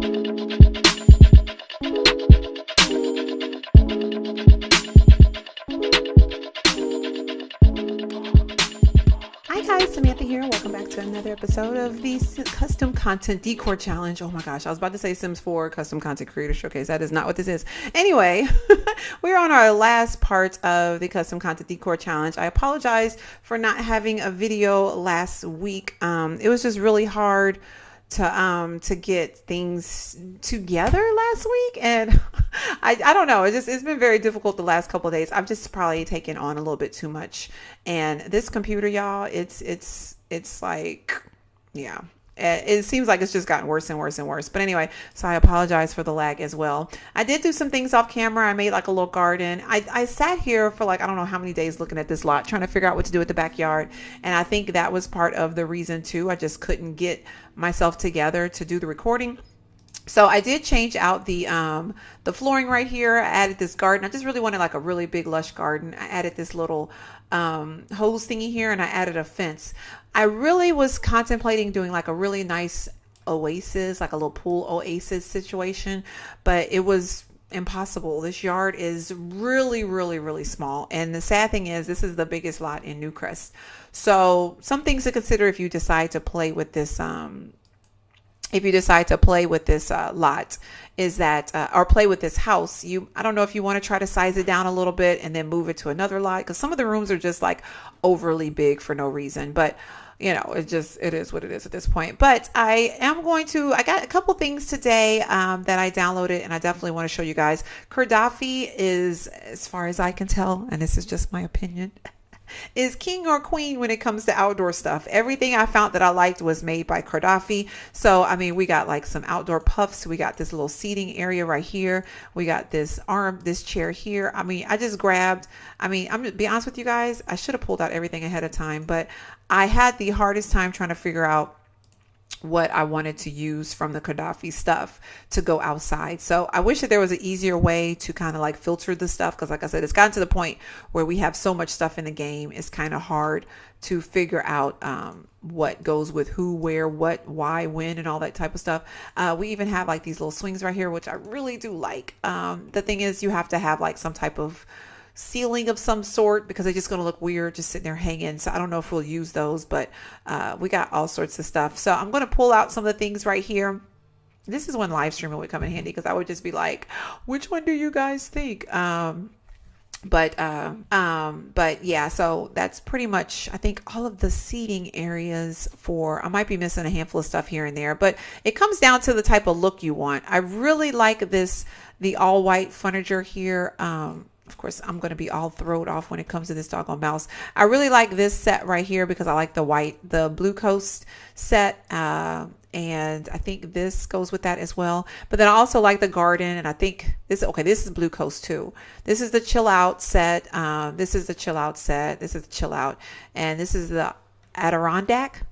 Hi guys, Samantha here. Welcome back to another episode of the Custom Content Decor Challenge. Oh my gosh, I was about to say Sims 4 Custom Content Creator Showcase. That is not what this is. Anyway, we're on our last part of the Custom Content Decor Challenge. I apologize for not having a video last week. It was just really hard to get things together last week, and I don't know, it's been very difficult the last couple of days. I've just probably taken on a little bit too much, and this computer, y'all, it's like, yeah, it seems like it's just gotten worse and worse and worse. But anyway, so I apologize for the lag as well. I did do some things off camera. I made like a little garden. I sat here for like, I don't know how many days looking at this lot, trying to figure out what to do with the backyard. And I think that was part of the reason too. I just couldn't get myself together to do the recording. So I did change out the flooring right here. I added this garden. I just really wanted like a really big lush garden. I added this little hose thingy here, and I added a fence. I really was contemplating doing like a really nice oasis, like a little pool oasis situation, but it was impossible. This yard is really, really, really small. And the sad thing is this is the biggest lot in Newcrest. So some things to consider if you decide to play with this lot is that, or play with this house, I don't know if you want to try to size it down a little bit and then move it to another lot, because some of the rooms are just like overly big for no reason. But you know, it is what it is at this point. But I got a couple things today that I downloaded, and I definitely want to show you guys. Gaddafi is, as far as I can tell, and this is just my opinion, is king or queen when it comes to outdoor stuff. Everything I found that I liked was made by Gaddafi. So, I mean, we got like some outdoor puffs. We got this little seating area right here. We got this chair here. I mean, I'm gonna be honest with you guys. I should have pulled out everything ahead of time, but I had the hardest time trying to figure out what I wanted to use from the Gaddafi stuff to go outside. So I wish that there was an easier way to kind of like filter the stuff, because like I said, it's gotten to the point where we have so much stuff in the game, it's kind of hard to figure out what goes with who, where, what, why, when, and all that type of stuff. We even have like these little swings right here, which I really do like. The thing is, you have to have like some type of ceiling of some sort, because they're just going to look weird just sitting there hanging. So I don't know if we'll use those, but we got all sorts of stuff. So I'm going to pull out some of the things right here. This is when live streaming would come in handy, because I would just be like, which one do you guys think? But yeah, so that's pretty much, I think, all of the seating areas for, I might be missing a handful of stuff here and there, but it comes down to the type of look you want. I really like the all white furniture here. Of course, I'm going to be all thrown off when it comes to this doggone mouse. I really like this set right here because I like the Blue Coast set. And I think this goes with that as well. But then I also like the garden, and I think this is Blue Coast too. This is the chill out set. This is the chill out set. This is the chill out. And this is the Adirondack.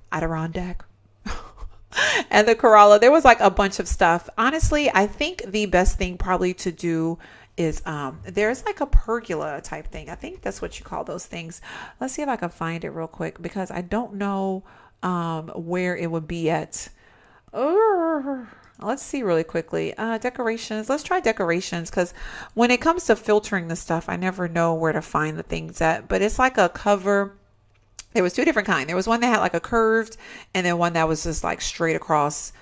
And the Corolla. There was like a bunch of stuff. Honestly, I think the best thing probably to do is there's like a pergola type thing. I think that's what you call those things. Let's see if I can find it real quick, because I don't know where it would be at. Let's see really quickly. Decorations. Let's try decorations, because when it comes to filtering the stuff, I never know where to find the things at. But it's like a cover. There was two different kinds. There was one that had like a curved, and then one that was just like straight across.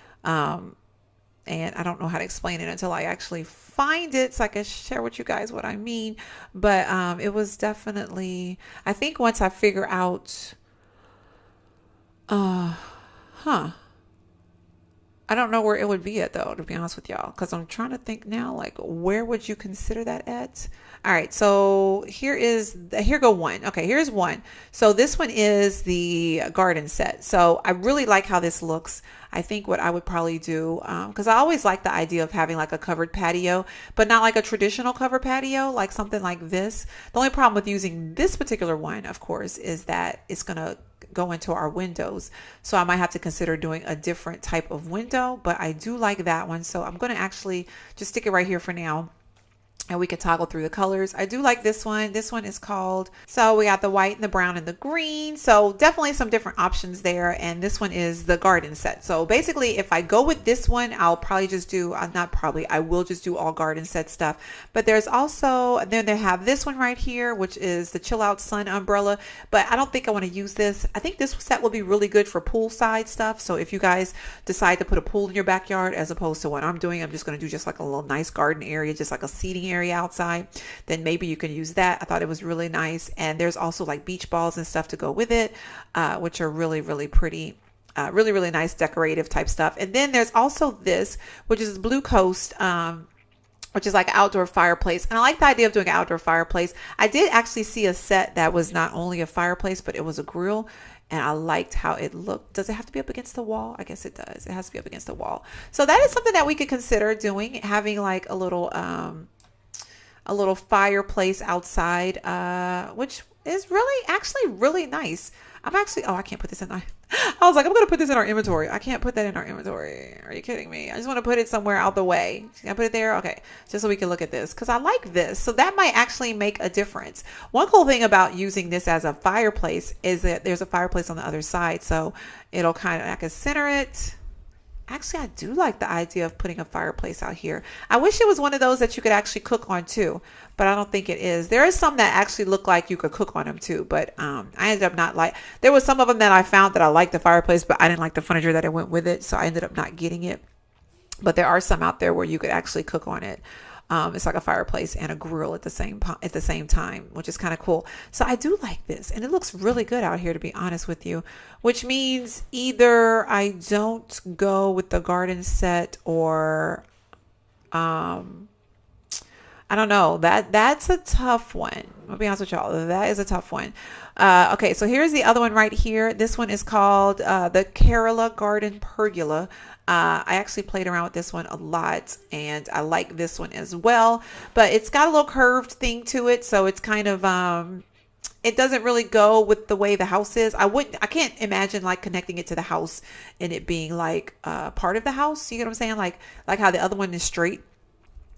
And I don't know how to explain it until I actually find it so I can share with you guys what I mean. But it was definitely, I think once I figure out, I don't know where it would be at though, to be honest with y'all, because I'm trying to think now, like, where would you consider that at? All right, so here go one. Okay, here's one. So this one is the garden set. So I really like how this looks. I think what I would probably do, because I always like the idea of having like a covered patio, but not like a traditional covered patio, like something like this. The only problem with using this particular one, of course, is that it's going to go into our windows. So I might have to consider doing a different type of window, but I do like that one. So I'm going to actually just stick it right here for now. and we can toggle through the colors. I do like this one. This one is called, so we got the white and the brown and the green. So definitely some different options there. And this one is the garden set. So basically if I go with this one, I'll probably just do, not probably, I will just do all garden set stuff. But there's also, then they have this one right here, which is the Chill Out Sun umbrella. But I don't think I want to use this. I think this set will be really good for poolside stuff. So if you guys decide to put a pool in your backyard, as opposed to what I'm doing, I'm just going to do just like a little nice garden area, just like a seating area outside, then maybe you can use that. I thought it was really nice. And there's also like beach balls and stuff to go with it, which are really, really pretty. Really, really nice decorative type stuff. And then there's also this, which is Blue Coast, which is like an outdoor fireplace. And I like the idea of doing an outdoor fireplace. I did actually see a set that was not only a fireplace, but it was a grill. And I liked how it looked. Does it have to be up against the wall? I guess it does. It has to be up against the wall. So that is something that we could consider doing, having like a little fireplace outside, which is really, actually really nice. I'm actually, oh, I can't put this in. I was like, I'm going to put this in our inventory. I can't put that in our inventory. Are you kidding me? I just want to put it somewhere out the way. Can I put it there? Okay. Just so we can look at this, because I like this. So that might actually make a difference. One cool thing about using this as a fireplace is that there's a fireplace on the other side. So it'll kind of, I can center it. Actually, I do like the idea of putting a fireplace out here. I wish it was one of those that you could actually cook on too, but I don't think it is. There is some that actually look like you could cook on them too, but I ended up not like, there was some of them that I found that I liked the fireplace, but I didn't like the furniture that it went with it. So I ended up not getting it. But there are some out there where you could actually cook on it. It's like a fireplace and a grill at the same time, which is kind of cool. So I do like this, and it looks really good out here, to be honest with you, which means either I don't go with the garden set, or I don't know. That's a tough one. I'll be honest with y'all. That is a tough one. Okay, so here's the other one right here. This one is called the Kerala Garden Pergola. I actually played around with this one a lot, and I like this one as well, but it's got a little curved thing to it. So it's kind of, it doesn't really go with the way the house is. I can't imagine like connecting it to the house and it being like part of the house. You get what I'm saying? Like how the other one is straight.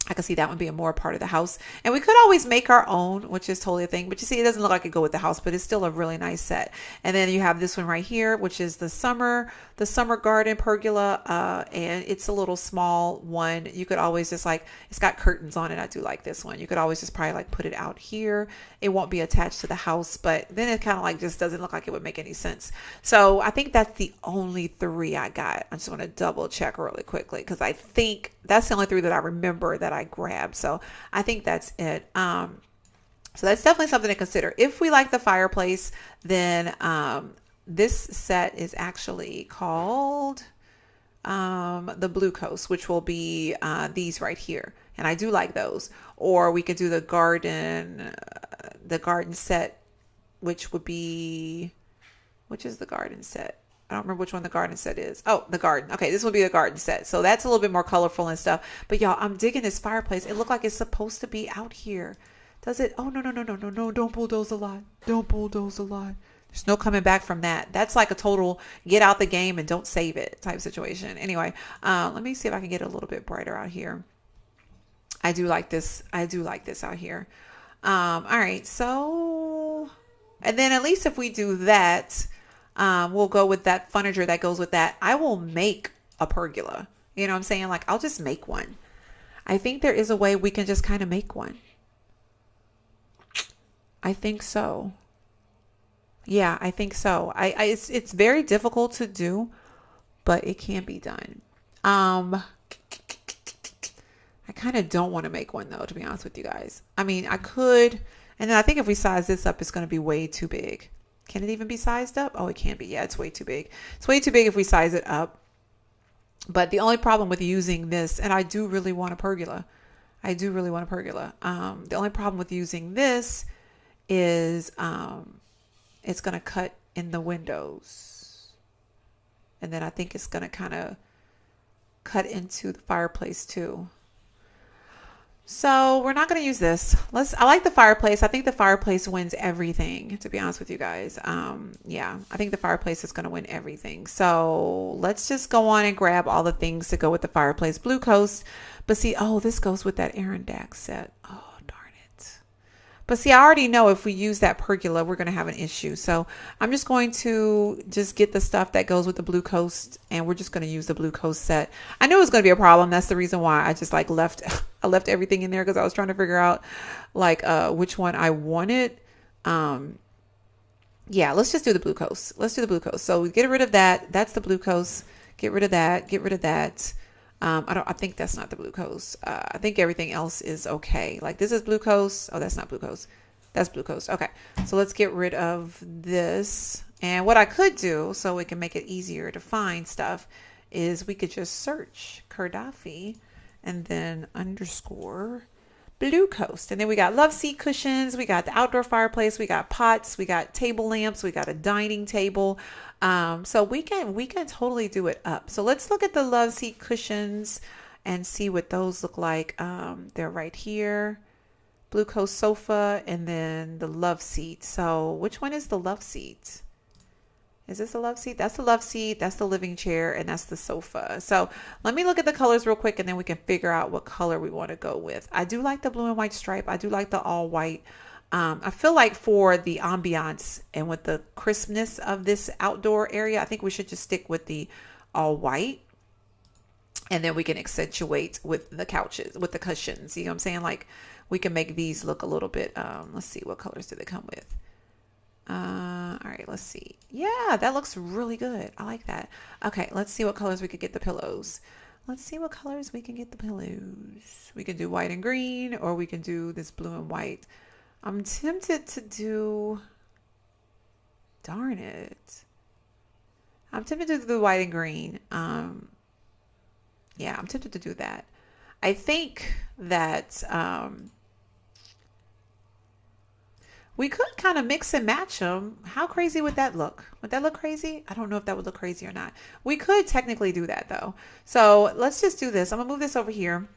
I can see that one being more a part of the house. And we could always make our own, which is totally a thing. But you see, it doesn't look like it go with the house, but it's still a really nice set. And then you have this one right here, which is the summer garden pergola. And it's a little small one. You could always just like, it's got curtains on it. I do like this one. You could always just probably like put it out here. It won't be attached to the house, but then it kind of like just doesn't look like it would make any sense. So I think that's the only three I got. I just want to double check really quickly, because I think that's the only three that I remember that I grabbed. So I think that's it. So that's definitely something to consider. If we like the fireplace, then this set is actually called the Blue Coast, which will be these right here. And I do like those. Or we could do the garden set, which would be, which is the garden set? I don't remember which one the garden set is. Oh, the garden. Okay, this will be the garden set. So that's a little bit more colorful and stuff. But y'all, I'm digging this fireplace. It looked like it's supposed to be out here. Does it? Oh, no. Don't bulldoze a lot. Don't bulldoze a lot. There's no coming back from that. That's like a total get out the game and don't save it type situation. Anyway, let me see if I can get it a little bit brighter out here. I do like this. I do like this out here. All right. So, and then at least if we do that, we'll go with that furniture that goes with that. I will make a pergola. You know what I'm saying? Like, I'll just make one. I think there is a way we can just kind of make one. I think so. Yeah, I think so. It's very difficult to do, but it can be done. I kind of don't want to make one though, to be honest with you guys. I mean, I could, and then I think if we size this up, it's going to be way too big. Can it even be sized up? Oh, it can be. Yeah, it's way too big. It's way too big if we size it up. But the only problem with using this, and I do really want a pergola. I do really want a pergola. The only problem with using this is it's going to cut in the windows. And then I think it's going to kind of cut into the fireplace too. So we're not going to use this. I like the fireplace. I think the fireplace wins everything, to be honest with you guys. Yeah, I think the fireplace is going to win everything. So let's just go on and grab all the things to go with the fireplace. Blue Coast. But see, oh, this goes with that Aaron Dax set. Oh, But see, I already know if we use that pergola, we're going to have an issue. So I'm just going to just get the stuff that goes with the Blue Coast, and we're just going to use the Blue Coast set. I knew it was going to be a problem. That's the reason why I just like left, I left everything in there because I was trying to figure out like which one I wanted. Yeah, let's just do the Blue Coast. Let's do the Blue Coast. So we get rid of that. That's the Blue Coast. Get rid of that. Get rid of that. I think that's not the Blue Coast. I think everything else is okay. Like this is Blue Coast. Oh, that's not Blue Coast. That's Blue Coast. Okay. So let's get rid of this. And what I could do so we can make it easier to find stuff is we could just search Kurdafi and then underscore Blue Coast. And then we got love seat cushions. We got the outdoor fireplace. We got pots. We got table lamps. We got a dining table. So we can totally do it up. So let's look at the love seat cushions and see what those look like. They're right here. Blue Coast sofa and then the love seat. So which one is the love seat? Is this the love seat? That's the love seat. That's the living chair and that's the sofa. So let me look at the colors real quick and then we can figure out what color we want to go with. I do like the blue and white stripe. I do like the all white. I feel like for the ambiance and with the crispness of this outdoor area, I think we should just stick with the all white. And then we can accentuate with the couches, with the cushions. You know what I'm saying? Like we can make these look a little bit, let's see, what colors do they come with? All right, let's see. Yeah, that looks really good. I like that. Okay, let's see what colors we could get the pillows. Let's see what colors we can get the pillows. We can do white and green, or we can do this blue and white. I'm tempted to do, darn it. I'm tempted to do the white and green. Yeah, I'm tempted to do that. I think that we could kind of mix and match them. How crazy would that look? Would that look crazy? I don't know if that would look crazy or not. We could technically do that though. So let's just do this. I'm gonna move this over here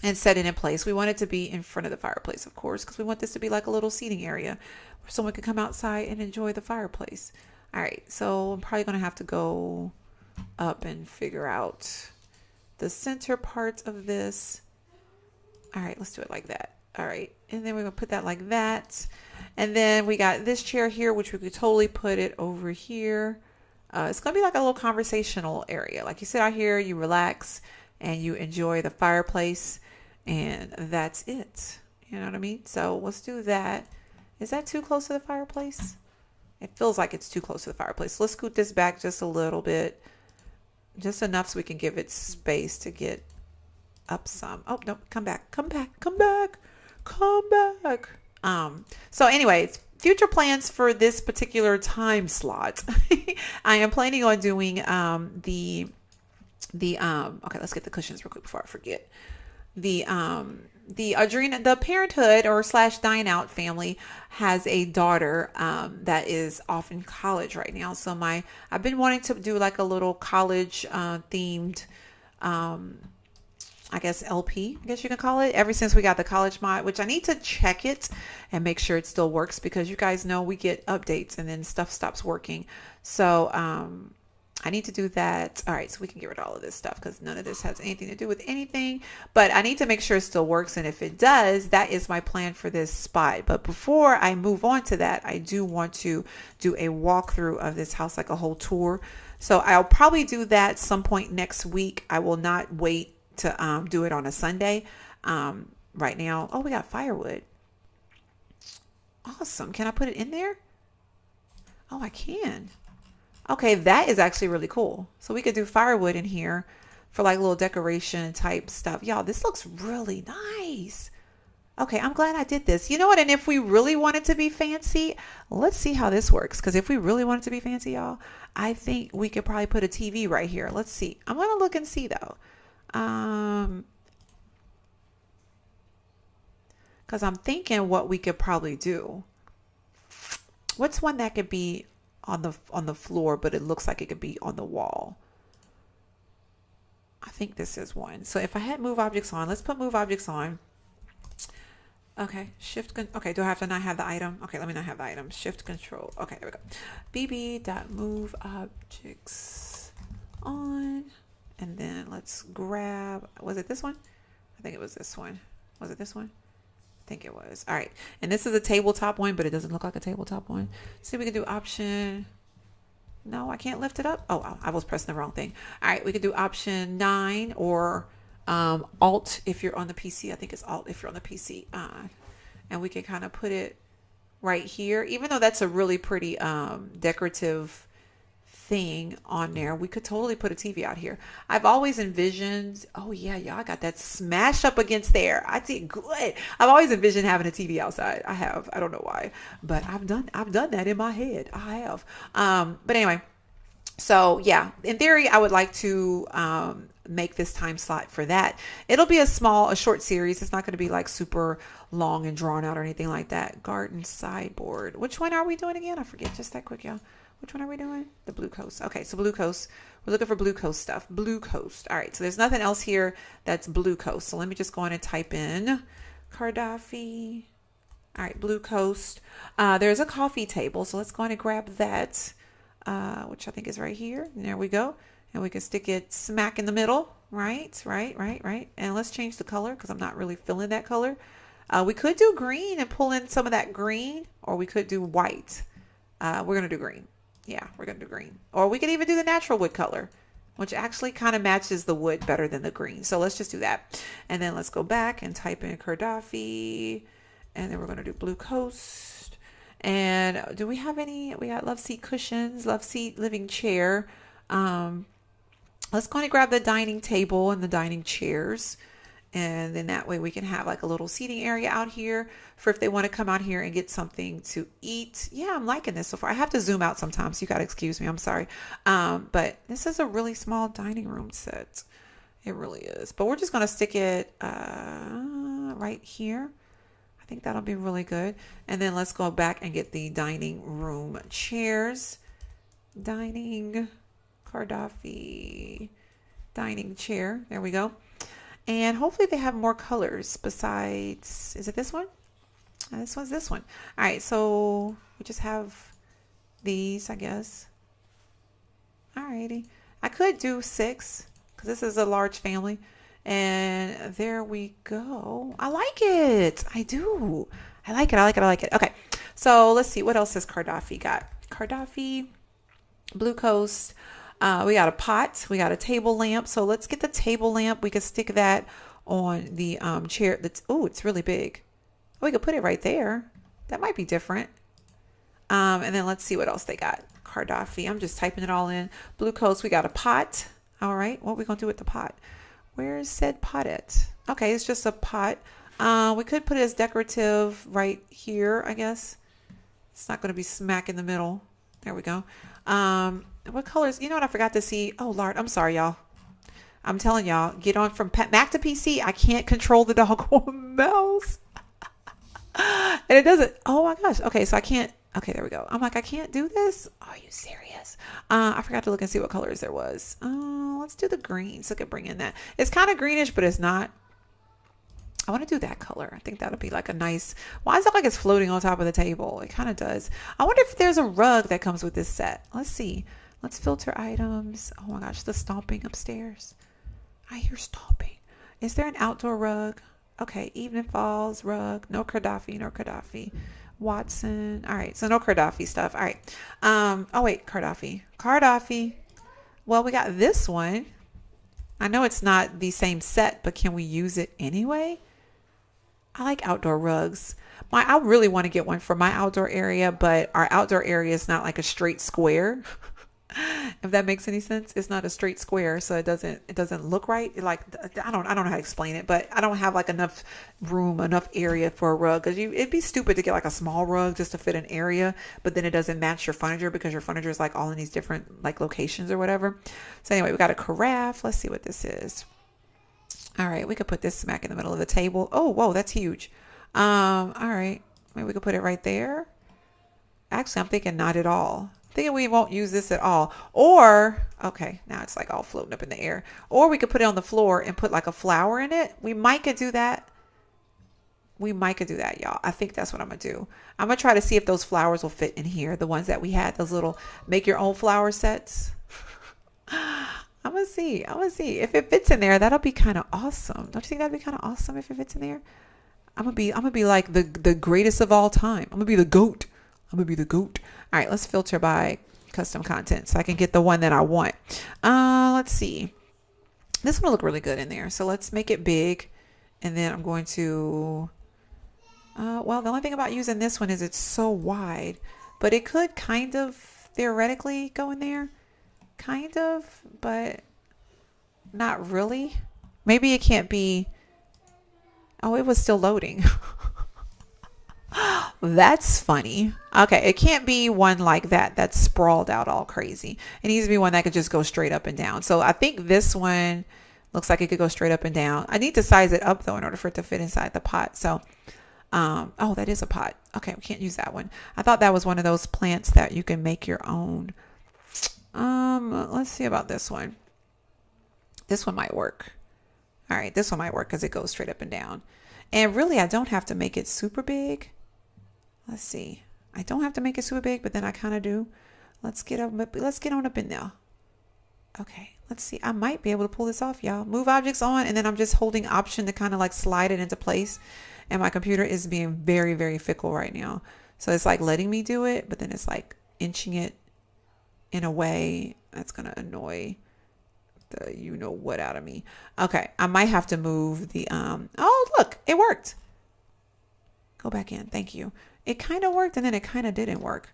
and set it in place. We want it to be in front of the fireplace, of course, because we want this to be like a little seating area where someone could come outside and enjoy the fireplace. All right, so I'm probably gonna have to go up and figure out the center part of this. All right, let's do it like that. All right, and then we're gonna put that like that. And then we got this chair here, which we could totally put it over here. It's gonna be like a little conversational area. Like you sit out here, you relax, and you enjoy the fireplace, and that's it. You know what I mean? So let's do that. Is that too close to the fireplace? It feels like it's too close to the fireplace. Let's scoot this back just a little bit, just enough so we can give it space to get up some. Oh, no, come back, come back, come back, come back. So anyways, future plans for this particular time slot. I am planning on doing okay, let's get the cushions real quick before I forget. The Adrena, the Parenthood or / Dine Out family has a daughter that is off in college right now. So I've been wanting to do like a little college themed I guess LP, I guess you can call it, ever since we got the college mod, which I need to check it and make sure it still works, because you guys know we get updates and then stuff stops working. So I need to do that. All right, so we can get rid of all of this stuff because none of this has anything to do with anything, but I need to make sure it still works. And if it does, that is my plan for this spot. But before I move on to that, I do want to do a walkthrough of this house, like a whole tour. So I'll probably do that some point next week. I will not wait to do it on a Sunday. Right now, oh, we got firewood. Awesome. Can I put it in there? Oh, I can. Okay, that is actually really cool. So we could do firewood in here for like little decoration type stuff. Y'all, this looks really nice. Okay, I'm glad I did this. You know what? And if we really want it to be fancy, let's see how this works. Because if we really want it to be fancy, y'all, I think we could probably put a TV right here. Let's see. I'm going to look and see though. Because I'm thinking what we could probably do. What's one that could be on the floor, but it looks like it could be on the wall? I think this is one. So if I had move objects on, let's put move objects on. Okay, okay, do I have to not have the item? Okay, let me not have the item. Shift control. Okay, there we go. bb.move objects on. And then let's grab, was it this one? I think it was this one. Was it this one? I think it was. All right. And this is a tabletop one, but it doesn't look like a tabletop one. See if we can do option. No, I can't lift it up. Oh, I was pressing the wrong thing. All right. We could do option 9 or alt if you're on the PC. I think it's alt if you're on the PC. And we can kind of put it right here. Even though that's a really pretty decorative thing on there, we could totally put a TV out here. I've always envisioned, oh yeah, y'all got that smashed up against there. I did good. I've always envisioned having a TV outside. I don't know why, but I've done that in my head. I have. But anyway, so yeah, in theory, I would like to make this time slot for that. It'll be a short series. It's not going to be like super long and drawn out or anything like that. Garden sideboard. Which one are we doing again? I forget just that quick, y'all. Which one are we doing? The Blue Coast. Okay, so Blue Coast. We're looking for Blue Coast stuff. Blue Coast. All right, so there's nothing else here that's Blue Coast. So let me just go in and type in Cardafi. All right, Blue Coast. There's a coffee table, so let's go in and grab that, which I think is right here. And there we go. And we can stick it smack in the middle. Right. And let's change the color because I'm not really feeling that color. We could do green and pull in some of that green, or we could do white. We're going to do green. Yeah, we're going to do green. Or we could even do the natural wood color, which actually kind of matches the wood better than the green. So let's just do that. And then let's go back and type in Cardafi. And then we're going to do Blue Coast. And do we have any? We got love seat cushions, love seat living chair. Let's go and grab the dining table and the dining chairs. And then that way we can have like a little seating area out here for if they want to come out here and get something to eat. Yeah, I'm liking this so far. I have to zoom out sometimes. You got to excuse me. I'm sorry. But this is a really small dining room set. It really is. But we're just going to stick it right here. I think that'll be really good. And then let's go back and get the dining room chairs. Cardafi dining chair. There we go. And hopefully they have more colors besides, is it this one? This one's this one. All right, so we just have these, I guess. All righty. I could do 6 because this is a large family. And there we go. I like it. I do. I like it. Okay, so let's see. What else has Cardafi got? Cardafi, Blue Coast. We got a pot. We got a table lamp. So let's get the table lamp. We could stick that on the chair. It's really big. We could put it right there. That might be different. And then let's see what else they got. Cardafi. I'm just typing it all in. Blue Coast. We got a pot. All right. What are we going to do with the pot? Where is said pot at? Okay. It's just a pot. We could put it as decorative right here, I guess. It's not going to be smack in the middle. There we go. What colors? You know what I forgot to see? Oh, Lord. I'm sorry, y'all. I'm telling y'all, get on from Mac to PC. I can't control the doggone mouse. And it doesn't. Oh, my gosh. Okay, so I can't. Okay, there we go. I'm like, I can't do this? Are you serious? I forgot to look and see what colors there was. Let's do the green. So I could bring in that. It's kind of greenish, but it's not. I want to do that color. I think that'll be like a nice, why does it look like it's floating on top of the table? It kind of does. I wonder if there's a rug that comes with this set. Let's see. Let's filter items. Oh my gosh, the stomping upstairs. I hear stomping. Is there an outdoor rug? Okay, Evening Falls rug. No Cardafi. Watson. All right, so no Cardafi stuff. All right. Oh wait, Cardafi. Well, we got this one. I know it's not the same set, but can we use it anyway? I like outdoor rugs. I really want to get one for my outdoor area, but our outdoor area is not like a straight square. If that makes any sense, it's not a straight square, so it doesn't look right. I don't know how to explain it, but I don't have like enough room, enough area for a rug. Because it'd be stupid to get like a small rug just to fit an area, but then it doesn't match your furniture because your furniture is like all in these different like locations or whatever. So anyway, we got a carafe. Let's see what this is. All right, we could put this smack in the middle of the table. Oh, whoa, that's huge. All right, maybe we could put it right there. Actually, I'm thinking not at all. Thinking we won't use this at all. Or, okay, now it's like all floating up in the air. Or we could put it on the floor and put like a flower in it. We might could do that. Y'all. I think that's what I'm going to do. I'm going to try to see if those flowers will fit in here. The ones that we had, those little make your own flower sets. I'm going to see. If it fits in there, that'll be kind of awesome. Don't you think that'd be kind of awesome if it fits in there? I'm gonna be like the greatest of all time. I'm gonna be the GOAT. I'm gonna be the GOAT. All right, let's filter by custom content so I can get the one that I want. Let's see. This one will look really good in there. So let's make it big. And then I'm going to, well, the only thing about using this one is it's so wide, but it could kind of theoretically go in there. Kind of, but not really. Maybe it can't be. Oh, it was still loading. That's funny. Okay, it can't be one like that that's sprawled out all crazy. It needs to be one that could just go straight up and down. So I think this one looks like it could go straight up and down. I need to size it up though in order for it to fit inside the pot. So, oh, that is a pot. Okay, we can't use that one. I thought that was one of those plants that you can make your own. Let's see about this one. This one might work. All right, this one might work because it goes straight up and down. And really, I don't have to make it super big. Let's see. I don't have to make it super big, but then I kind of do. Let's get on up in there. Okay, let's see. I might be able to pull this off, y'all. Move objects on, and then I'm just holding Option to kind of like slide it into place. And my computer is being very, very fickle right now. So it's like letting me do it, but then it's like inching it in a way that's going to annoy the you know what out of me. Okay, I might have to move the oh, look, it worked. Go back in. Thank you. It kind of worked and then it kind of didn't work.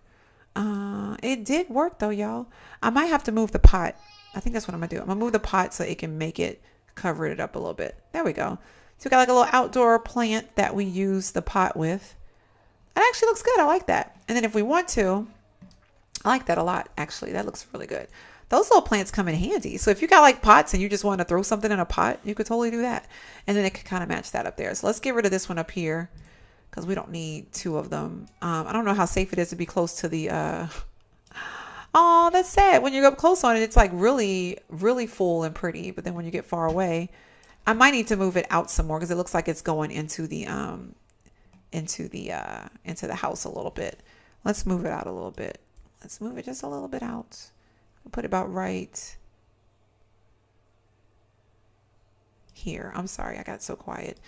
It did work though, y'all. I might have to move the pot. I think that's what I'm gonna do. I'm gonna move the pot so it can make it cover it up a little bit. There we go. So we got like a little outdoor plant that we use the pot with. It actually looks good. I like that. And then if we want to, I like that a lot. Actually, that looks really good. Those little plants come in handy. So if you got like pots and you just want to throw something in a pot, you could totally do that. And then it could kind of match that up there. So let's get rid of this one up here because we don't need two of them. I don't know how safe it is to be close to the, oh, that's sad. When you go up close on it, it's like really, really full and pretty. But then when you get far away, I might need to move it out some more because it looks like it's going into the house a little bit. Let's move it out a little bit. Let's move it just a little bit out. I'll put it about right here. I'm sorry, I got so quiet.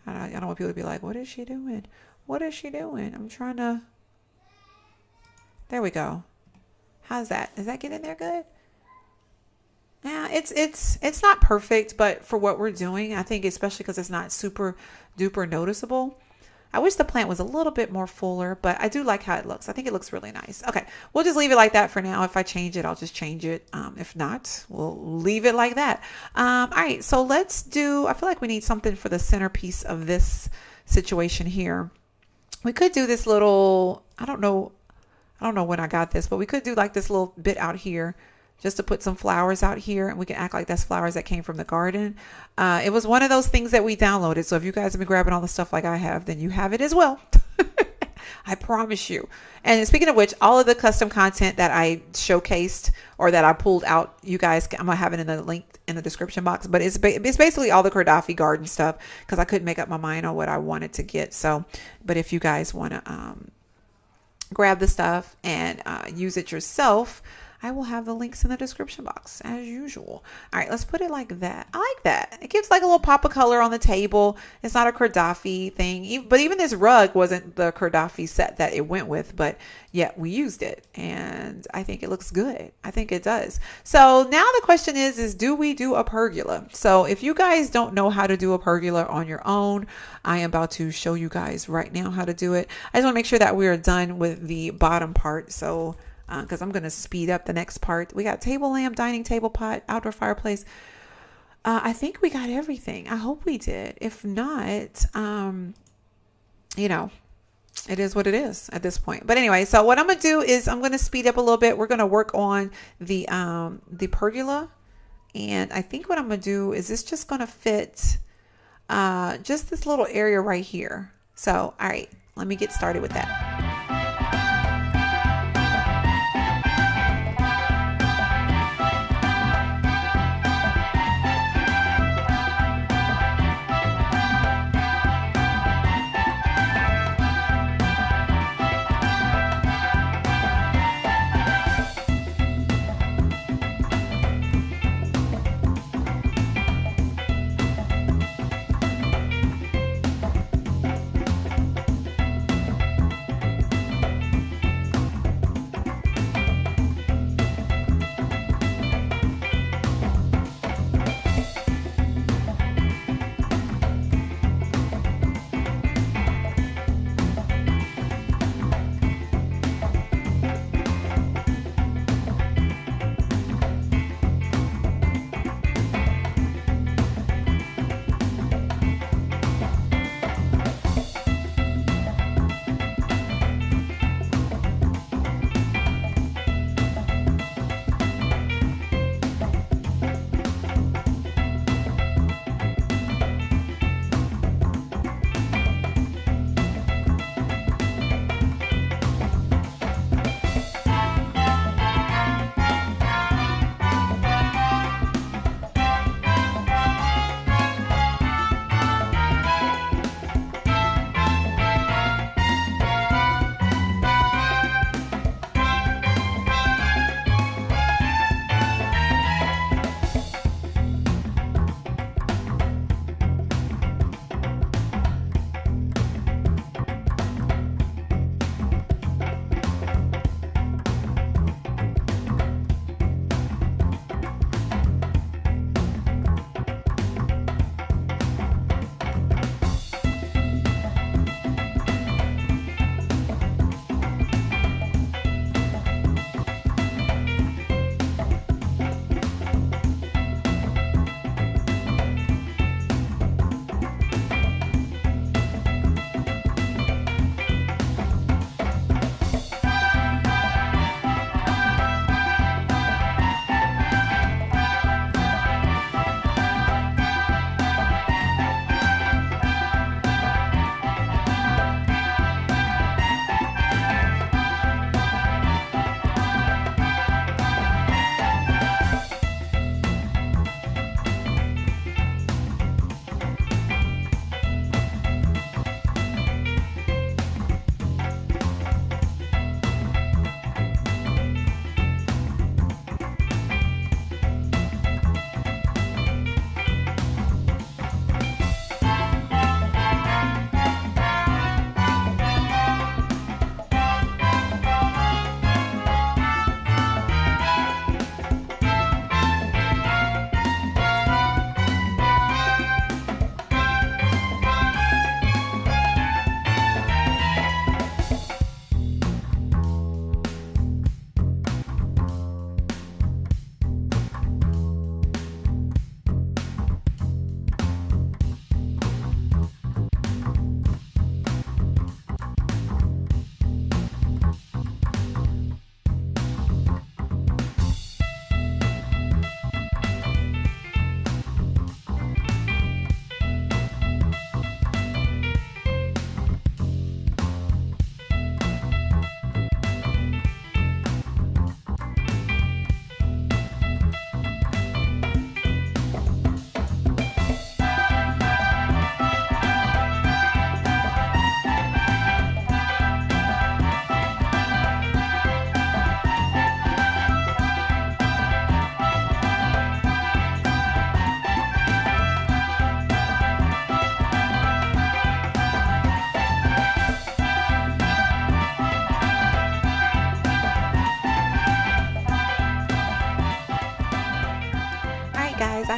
I don't want people to be like, what is she doing? What is she doing? I'm trying to. There we go. How's that? Does that get in there good? Yeah, it's not perfect, but for what we're doing, I think especially because it's not super duper noticeable. I wish the plant was a little bit more fuller, but I do like how it looks. I think it looks really nice. Okay, we'll just leave it like that for now. If I change it, I'll just change it. If not, we'll leave it like that. All right, so let's do, I feel like we need something for the centerpiece of this situation here. We could do this little, I don't know when I got this, but we could do like this little bit out here just to put some flowers out here, and we can act like that's flowers that came from the garden. It was one of those things that we downloaded. So if you guys have been grabbing all the stuff like I have, then you have it as well. I promise you. And speaking of which, all of the custom content that I showcased or that I pulled out, you guys, I'm gonna have it in the link in the description box, but it's basically all the Gaddafi garden stuff because I couldn't make up my mind on what I wanted to get. So, but if you guys want to grab the stuff and use it yourself, I will have the links in the description box as usual. All right, let's put it like that. I like that. It gives like a little pop of color on the table. It's not a Gaddafi thing, but even this rug wasn't the Gaddafi set that it went with, but yet we used it and I think it looks good. I think it does. So now the question is do we do a pergola? So if you guys don't know how to do a pergola on your own, I am about to show you guys right now how to do it. I just want to make sure that we are done with the bottom part. So because I'm going to speed up the next part. We got table lamp, dining table pot, outdoor fireplace. I think we got everything. I hope we did. If not, you know, it is what it is at this point. But anyway, so what I'm going to do is I'm going to speed up a little bit. We're going to work on the pergola. And I think what I'm going to do is it's just going to fit just this little area right here. So, all right, let me get started with that.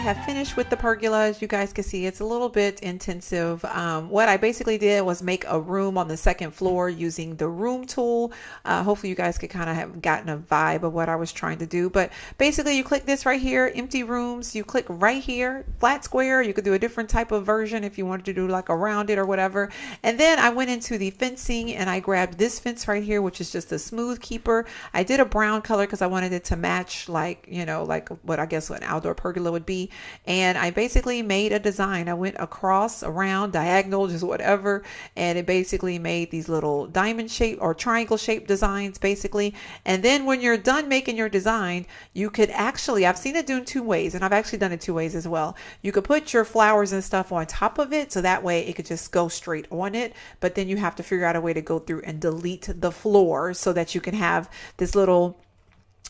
have finished with the pergola. As you guys can see, it's a little bit intensive. What I basically did was make a room on the second floor using the room tool. Hopefully you guys could kind of have gotten a vibe of what I was trying to do. But basically you click this right here, empty rooms. You click right here, flat square. You could do a different type of version if you wanted to do like a rounded or whatever. And then I went into the fencing and I grabbed this fence right here, which is just a smooth keeper. I did a brown color because I wanted it to match like, you know, like what I guess what an outdoor pergola would be. And I basically made a design. I went across, around, diagonal, just whatever, and it basically made these little diamond shape or triangle shaped designs basically. And then when you're done making your design, you could actually, I've seen it done two ways, and I've actually done it two ways as well. You could put your flowers and stuff on top of it, so that way it could just go straight on it, but then you have to figure out a way to go through and delete the floor so that you can have this little,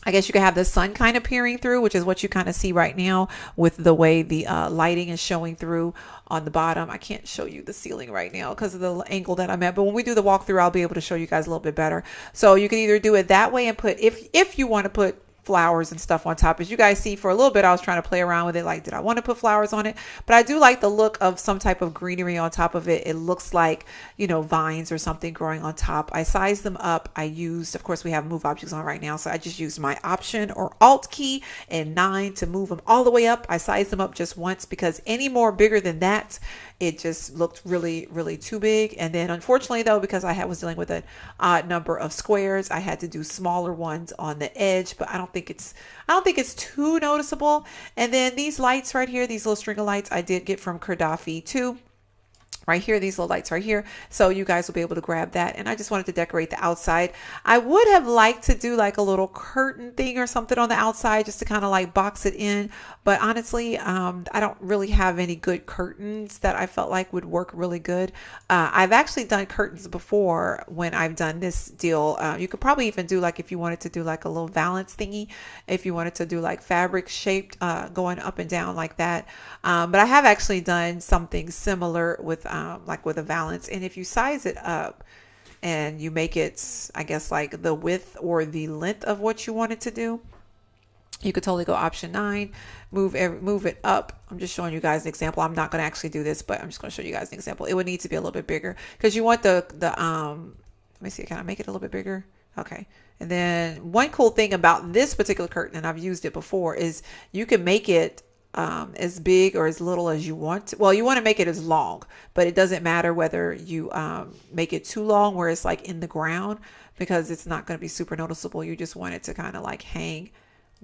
I guess you can have the sun kind of peering through, which is what you kind of see right now with the way the lighting is showing through on the bottom. I can't show you the ceiling right now because of the angle that I'm at, but when we do the walkthrough, I'll be able to show you guys a little bit better. So you can either do it that way and put, if you want to put flowers and stuff on top. As you guys see, for a little bit I was trying to play around with it, like did I want to put flowers on it, but I do like the look of some type of greenery on top of it. It looks like, you know, vines or something growing on top. I sized them up. I used, of course we have move objects on right now, so I just used my option or alt key and 9 to move them all the way up. I sized them up just once because any more bigger than that, it just looked really, really too big. And then unfortunately though, because I was dealing with an odd number of squares, I had to do smaller ones on the edge, but I don't think it's too noticeable. And then these lights right here, these little string of lights I did get from Kurdafi too. Right here, these little lights right here, so you guys will be able to grab that. And I just wanted to decorate the outside. I would have liked to do like a little curtain thing or something on the outside just to kind of like box it in, but honestly I don't really have any good curtains that I felt like would work really good. I've actually done curtains before when I've done this deal. You could probably even do like, if you wanted to do like a little valance thingy, if you wanted to do like fabric shaped going up and down like that. But I have actually done something similar with like with a valance, and if you size it up and you make it, I guess, like the width or the length of what you want it to do, you could totally go option 9, move it up. I'm just showing you guys an example. I'm not going to actually do this, but I'm just going to show you guys an example. It would need to be a little bit bigger because you want the let me see, can I make it a little bit bigger? Okay. And then one cool thing about this particular curtain, and I've used it before, is you can make it as big or as little as you want. Well, you want to make it as long, but it doesn't matter whether you make it too long where it's like in the ground, because it's not going to be super noticeable. You just want it to kind of like hang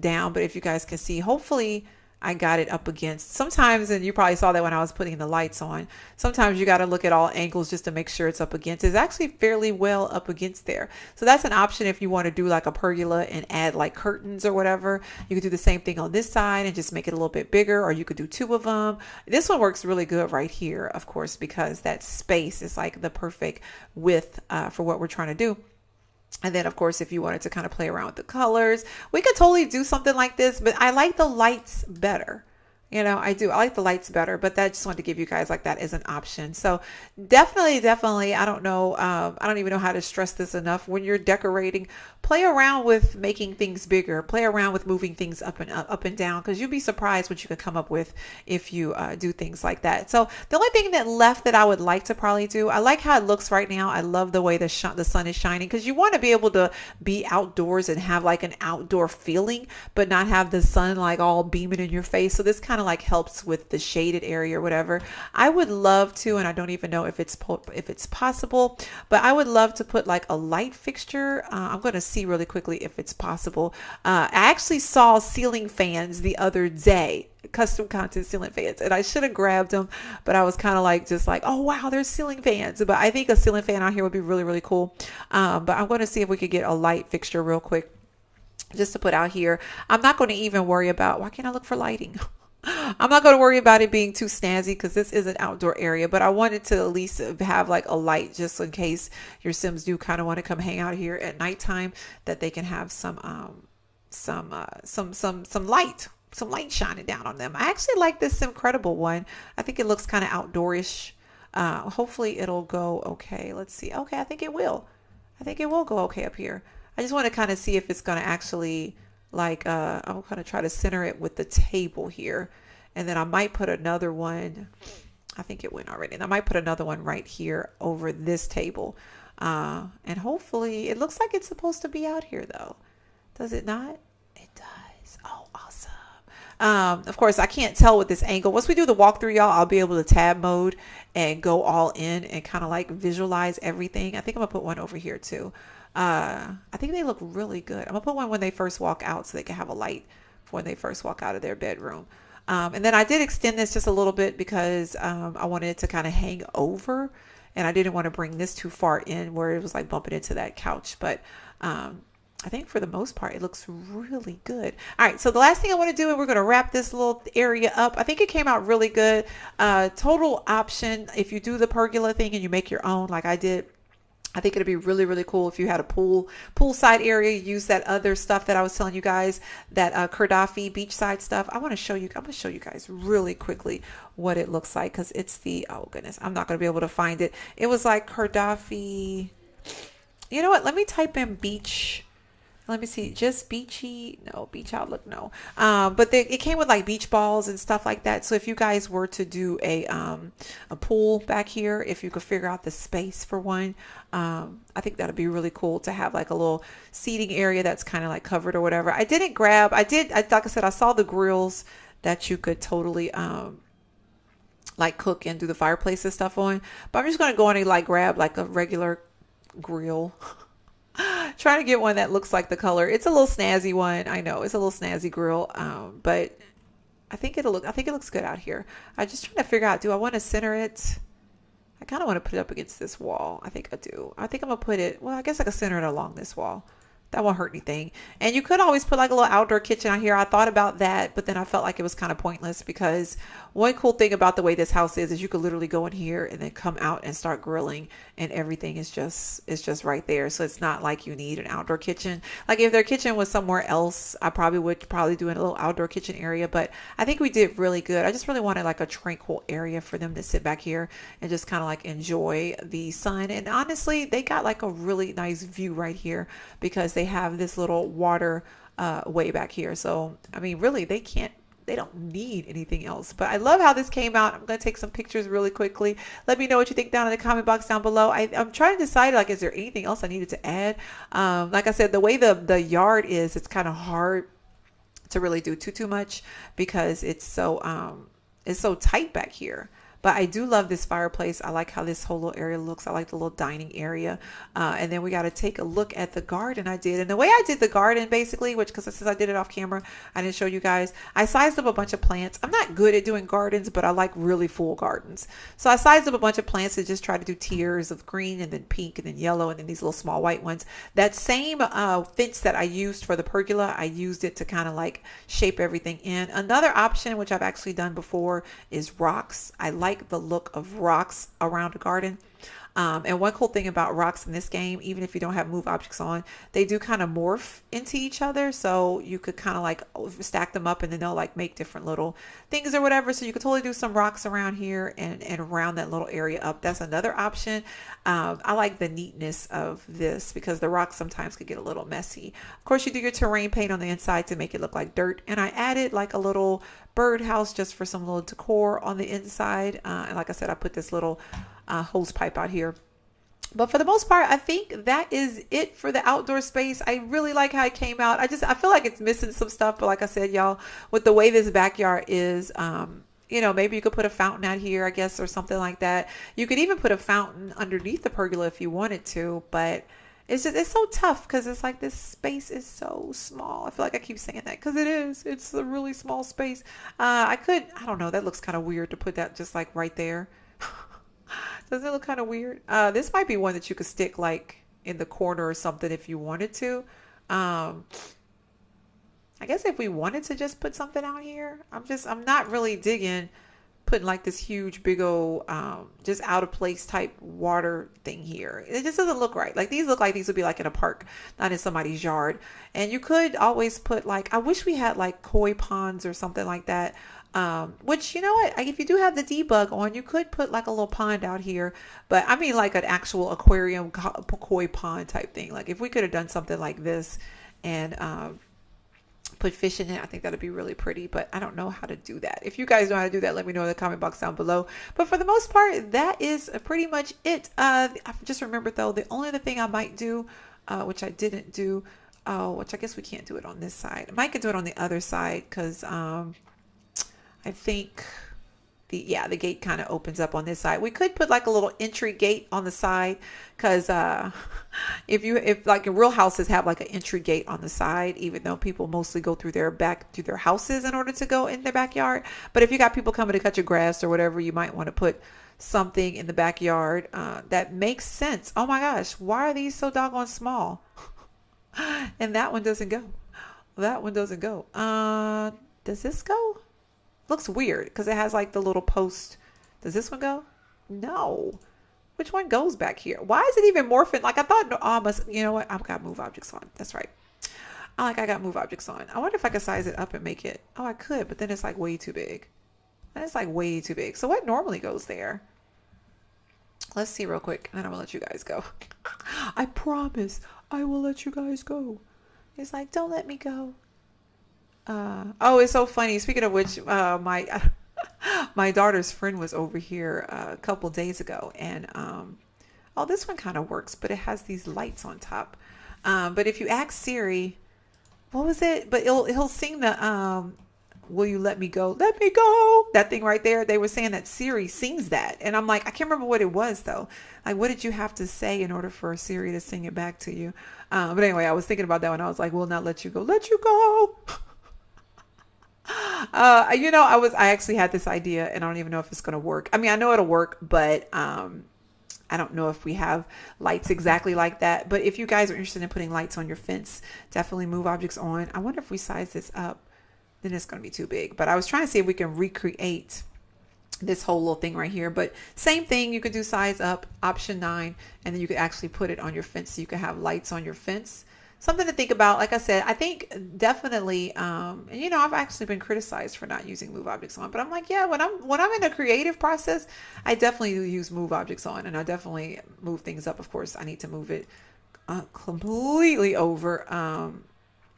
down. But if you guys can see, hopefully I got it up against, sometimes, and you probably saw that when I was putting the lights on, sometimes you got to look at all angles just to make sure it's up against. It's actually fairly well up against there. So that's an option if you want to do like a pergola and add like curtains or whatever. You could do the same thing on this side and just make it a little bit bigger, or you could do 2 of them. This one works really good right here, of course, because that space is like the perfect width for what we're trying to do. And then, of course, if you wanted to kind of play around with the colors, we could totally do something like this, but I like the lights better. You know, I like the lights better, but that just wanted to give you guys like that as an option. So definitely, I don't know. I don't even know how to stress this enough. When you're decorating, play around with making things bigger, play around with moving things up and down, because you'll be surprised what you can come up with if you do things like that. So the only thing that left that I would like to probably do, I like how it looks right now. I love the way the sun is shining, because you want to be able to be outdoors and have like an outdoor feeling, but not have the sun like all beaming in your face. So this kind of like helps with the shaded area or whatever. I would love to, and I don't even know if it's possible, but I would love to put like a light fixture. I'm going to see really quickly if it's possible. I actually saw ceiling fans the other day, custom content ceiling fans, and I should have grabbed them, but I was kind of like, just like, oh wow, there's ceiling fans. But I think a ceiling fan out here would be really, really cool. But I'm going to see if we could get a light fixture real quick just to put out here. I'm not going to even worry about, why can't I look for lighting? I'm not going to worry about it being too snazzy because this is an outdoor area, but I wanted to at least have like a light just in case your Sims do kind of want to come hang out here at nighttime, that they can have some light shining down on them. I actually like this Simcredible one. I think it looks kind of outdoorish. Hopefully it'll go okay. Let's see. Okay, I think it will. I think it will go okay up here. I just want to kind of see if it's going to actually, like, I'm going to try to center it with the table here And then I might put another one. I think it went already. And I might put another one right here over this table. And hopefully, it looks like it's supposed to be out here though. Does it not? It does. Oh, awesome. Of course, I can't tell with this angle. Once we do the walkthrough, y'all, I'll be able to tab mode and go all in and kind of like visualize everything. I think I'm gonna put one over here too. I think they look really good. I'm gonna put one when they first walk out so they can have a light for when they first walk out of their bedroom. And then I did extend this just a little bit because I wanted it to kind of hang over, and I didn't want to bring this too far in where it was like bumping into that couch. But I think for the most part, it looks really good. All right, so the last thing I want to do, and we're going to wrap this little area up. I think it came out really good. Total option. If you do the pergola thing and you make your own like I did, I think it'd be really, really cool if you had a poolside area. Use that other stuff that I was telling you guys, that Kurdafi beachside stuff. I'm going to show you guys really quickly what it looks like, because it's the, oh goodness, I'm not going to be able to find it. It was like Kurdafi. You know what? Let me type in beach. Let me see, just beachy, no, beach outlook, no. But it came with like beach balls and stuff like that. So if you guys were to do a pool back here, if you could figure out the space for one, I think that'd be really cool to have like a little seating area that's kind of like covered or whatever. I like I said, I saw the grills that you could totally like cook and do the fireplace and stuff on. But I'm just going to go on and like grab like a regular grill. Trying to get one that looks like the color. It's a little snazzy one. I know it's a little snazzy grill, but I think it looks good out here. I'm just trying to figure out, do I want to center it? I kind of want to put it up against this wall. I think I do. I think I'm gonna put it, well, I guess I could center it along this wall. That won't hurt anything. And you could always put like a little outdoor kitchen out here. I thought about that, but then I felt like it was kind of pointless, because one cool thing about the way this house is you could literally go in here and then come out and start grilling, and everything is just right there. So it's not like you need an outdoor kitchen. Like if their kitchen was somewhere else, I probably would do a little outdoor kitchen area, but I think we did really good. I just really wanted like a tranquil area for them to sit back here and just kind of like enjoy the sun. And honestly, they got like a really nice view right here because they have this little water way back here. So I mean, really, they don't need anything else. But I love how this came out. I'm going to take some pictures really quickly. Let me know what you think down in the comment box down below. I'm trying to decide, like, is there anything else I needed to add? Like I said, the way the yard is, it's kind of hard to really do too much because it's so tight back here. But I do love this fireplace. I like how this whole little area looks. I like the little dining area. And then we got to take a look at the garden I did. And the way I did the garden, basically, because since I did it off camera, I didn't show you guys. I sized up a bunch of plants. I'm not good at doing gardens, but I like really full gardens. So I sized up a bunch of plants and just try to do tiers of green and then pink and then yellow and then these little small white ones. That same fence that I used for the pergola, I used it to kind of like shape everything in. Another option, which I've actually done before, is rocks. I like the look of rocks around a garden. And one cool thing about rocks in this game, even if you don't have move objects on, they do kind of morph into each other. So you could kind of like stack them up and then they'll like make different little things or whatever. So you could totally do some rocks around here and round that little area up. That's another option. I like the neatness of this because the rocks sometimes could get a little messy. Of course, you do your terrain paint on the inside to make it look like dirt. And I added like a little birdhouse just for some little decor on the inside. And like I said, I put this little hose pipe out here. But for the most part, I think that is it for the outdoor space. I really like how it came out. I feel like it's missing some stuff. But like I said, y'all, with the way this backyard is, you know, maybe you could put a fountain out here, I guess, or something like that. You could even put a fountain underneath the pergola if you wanted to. But it's so tough because it's like this space is so small. I feel like I keep saying that because it is. It's a really small space. I don't know. That looks kind of weird to put that just like right there. Doesn't it look kind of weird? This might be one that you could stick like in the corner or something if you wanted to. I guess if we wanted to just put something out here, I'm not really digging putting like this huge big old just out of place type water thing here. It just doesn't look right. Like these look like these would be like in a park, not in somebody's yard. And you could always put like, I wish we had like koi ponds or something like that. Which, you know what, if you do have the debug on, you could put like a little pond out here, but I mean like an actual aquarium koi pond type thing. Like if we could have done something like this and put fish in it. I think that'd be really pretty, but I don't know how to do that. If you guys know how to do that, let me know in the comment box down below. But for the most part, that is pretty much it. I just remembered though, the only other thing I might do, which I didn't do, which I guess we can't do it on this side. I might could do it on the other side because I think the gate kind of opens up on this side. We could put like a little entry gate on the side because if like real houses have like an entry gate on the side, even though people mostly go through their houses in order to go in their backyard. But if you got people coming to cut your grass or whatever, you might want to put something in the backyard that makes sense. Oh my gosh, why are these so doggone small? And that one doesn't go. That one doesn't go. Does this go? Looks weird because it has like the little post. Does this one go? No. Which one goes back here? Why is it even morphing? Like I thought, no, I must, you know what? I've got move objects on. That's right. I got move objects on. I wonder if I could size it up and make it. Oh, I could, but then it's like way too big. That's like way too big. So what normally goes there? Let's see real quick. And then I'm going to let you guys go. I promise I will let you guys go. It's like, don't let me go. Oh, it's so funny. Speaking of which, my daughter's friend was over here a couple days ago, and oh, this one kind of works, but it has these lights on top. But if you ask Siri, what was it? But he'll sing the "Will you let me go? Let me go." That thing right there. They were saying that Siri sings that, and I'm like, I can't remember what it was though. Like, what did you have to say in order for Siri to sing it back to you? But anyway, I was thinking about that when I was like, "Will not let you go. Let you go." I actually had this idea and I don't even know if it's going to work. I mean, I know it'll work, but I don't know if we have lights exactly like that. But if you guys are interested in putting lights on your fence, definitely move objects on. I wonder if we size this up, then it's going to be too big. But I was trying to see if we can recreate this whole little thing right here. But same thing, you could do size up, option 9, and then you could actually put it on your fence so you can have lights on your fence. Something to think about. Like I said, I think definitely, and I've actually been criticized for not using move objects on, but I'm like, yeah, when I'm in a creative process, I definitely use move objects on, and I definitely move things up. Of course, I need to move it completely over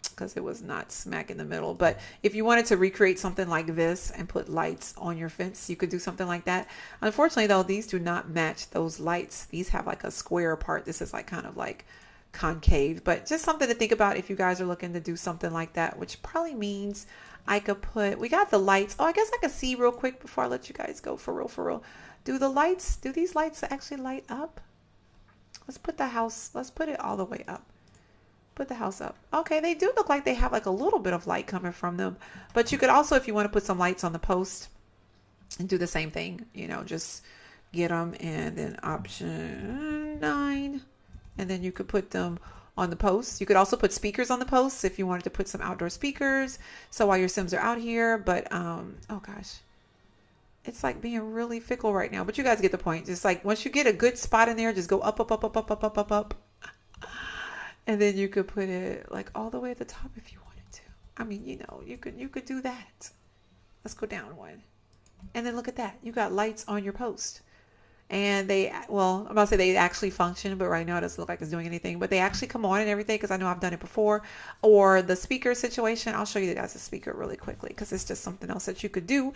because it was not smack in the middle. But if you wanted to recreate something like this and put lights on your fence, you could do something like that. Unfortunately, though, these do not match those lights. These have like a square part. This is like kind of like concave, but just something to think about if you guys are looking to do something like that, which probably means I could we got the lights. Oh, I guess I could see real quick before I let you guys go. For real. Do these lights actually light up? Let's put it all the way up. Put the house up. Okay, they do look like they have like a little bit of light coming from them, but you could also, if you want to put some lights on the post and do the same thing, just get them, and then option 9. And then you could put them on the posts. You could also put speakers on the posts if you wanted to put some outdoor speakers. So while your Sims are out here, but, oh gosh, it's like being really fickle right now, but you guys get the point. Just like once you get a good spot in there, just go up, up, up, up, up, up, up, up, up. And then you could put it like all the way at the top if you wanted to. I mean, you could do that. Let's go down one. And then look at that. You got lights on your post. And I'm about to say they actually function, but right now it doesn't look like it's doing anything, but they actually come on and everything, because I know I've done it before. Or the speaker situation, I'll show you guys the speaker really quickly, because it's just something else that you could do,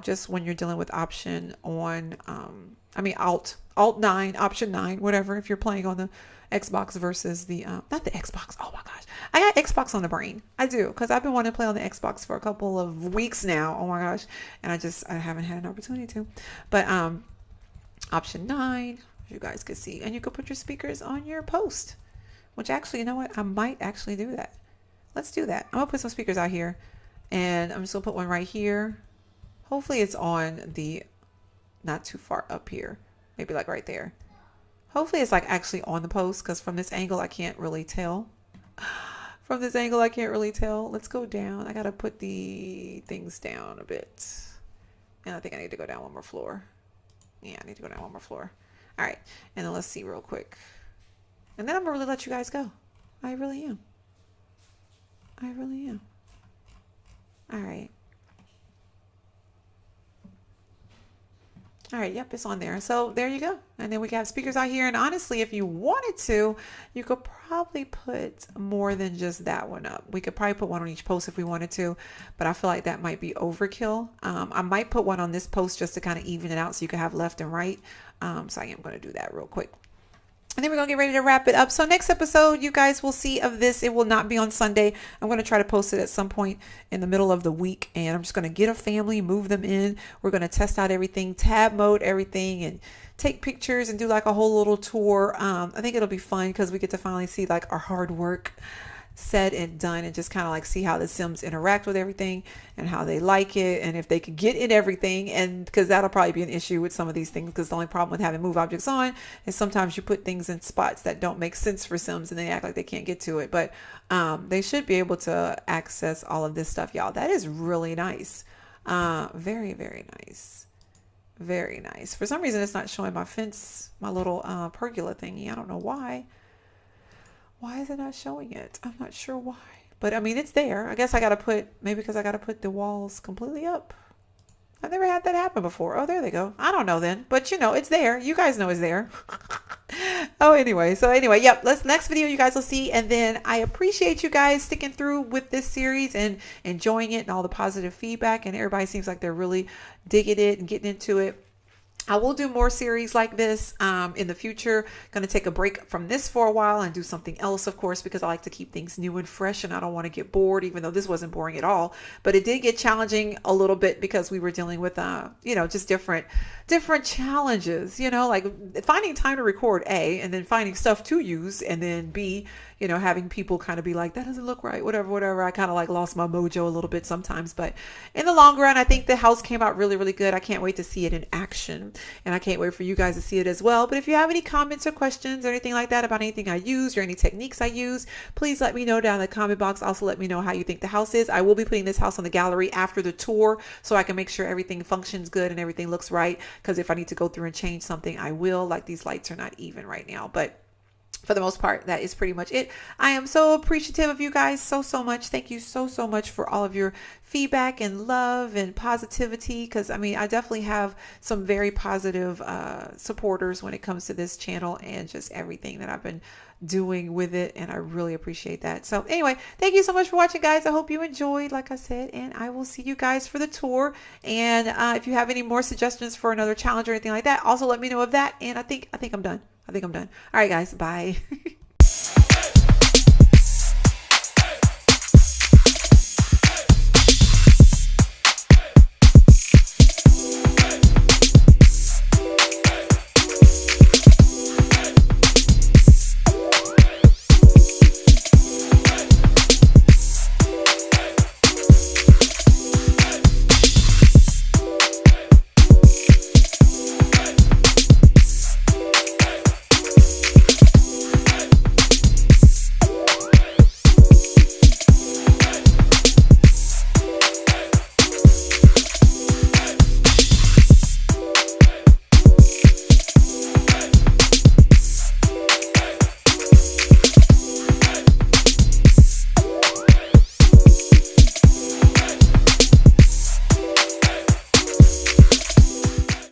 just when you're dealing with option on, alt 9, option 9, whatever, if you're playing on the Xbox versus the, not the Xbox. Oh my gosh. I got Xbox on the brain. I do. Cause I've been wanting to play on the Xbox for a couple of weeks now. Oh my gosh. And I haven't had an opportunity to, but, option 9, you guys could see, and you could put your speakers on your post, which actually, you know what? I might actually do that. Let's do that. I'm gonna put some speakers out here, and I'm just gonna put one right here. Hopefully it's on the, not too far up here. Maybe like right there. Hopefully it's like actually on the post, because from this angle I can't really tell. Let's go down. I gotta put the things down a bit, and I think I need to go down one more floor. Yeah, I need to go down one more floor. All right, and then let's see real quick, and then I'm gonna really let you guys go. I really am. All right. All right, yep, it's on there. So there you go. And then we have speakers out here. And honestly, if you wanted to, you could probably put more than just that one up. We could probably put one on each post if we wanted to, but I feel like that might be overkill. I might put one on this post just to kind of even it out so you can have left and right. So I am going to do that real quick. And then we're going to get ready to wrap it up. So next episode, you guys will see of this. It will not be on Sunday. I'm going to try to post it at some point in the middle of the week. And I'm just going to get a family, move them in. We're going to test out everything, tab mode everything, and take pictures and do like a whole little tour. I think it'll be fun because we get to finally see like our hard work said and done, and just kind of like see how the Sims interact with everything and how they like it, and if they could get in everything. And because that'll probably be an issue with some of these things, because the only problem with having move objects on is sometimes you put things in spots that don't make sense for Sims and they act like they can't get to it. But they should be able to access all of this stuff, y'all. That is really nice. Very, very nice. Very nice. For some reason it's not showing my fence, my little pergola thingy. I don't know why. Why is it not showing it? I'm not sure why. But I mean, it's there. I guess I got to put, maybe because I got to put the walls completely up. I've never had that happen before. Oh, there they go. I don't know then. But you know, it's there. You guys know it's there. Oh, anyway. So anyway, yep. Next video you guys will see. And then I appreciate you guys sticking through with this series and enjoying it and all the positive feedback. And everybody seems like they're really digging it and getting into it. I will do more series like this in the future. Going to take a break from this for a while and do something else, of course, because I like to keep things new and fresh and I don't want to get bored, even though this wasn't boring at all. But it did get challenging a little bit because we were dealing with, you know, just different challenges, you know, like finding time to record A, and then finding stuff to use, and then B, you know, having people kind of be like, that doesn't look right, whatever. I kind of like lost my mojo a little bit sometimes, but in the long run, I think the house came out really, really good. I can't wait to see it in action, and I can't wait for you guys to see it as well. But if you have any comments or questions or anything like that about anything I use or any techniques I use, please let me know down in the comment box. Also, let me know how you think the house is. I will be putting this house on the gallery after the tour so I can make sure everything functions good and everything looks right, because if I need to go through and change something, I will. Like, these lights are not even right now, but for the most part, that is pretty much it. I am so appreciative of you guys so much. Thank you so much for all of your feedback and love and positivity, because I mean, I definitely have some very positive supporters when it comes to this channel and just everything that I've been doing with it, and I really appreciate that. So anyway, thank you so much for watching, guys. I hope you enjoyed, like I said, and I will see you guys for the tour. And if you have any more suggestions for another challenge or anything like that, also let me know of that. And I think I'm done. All right, guys. Bye.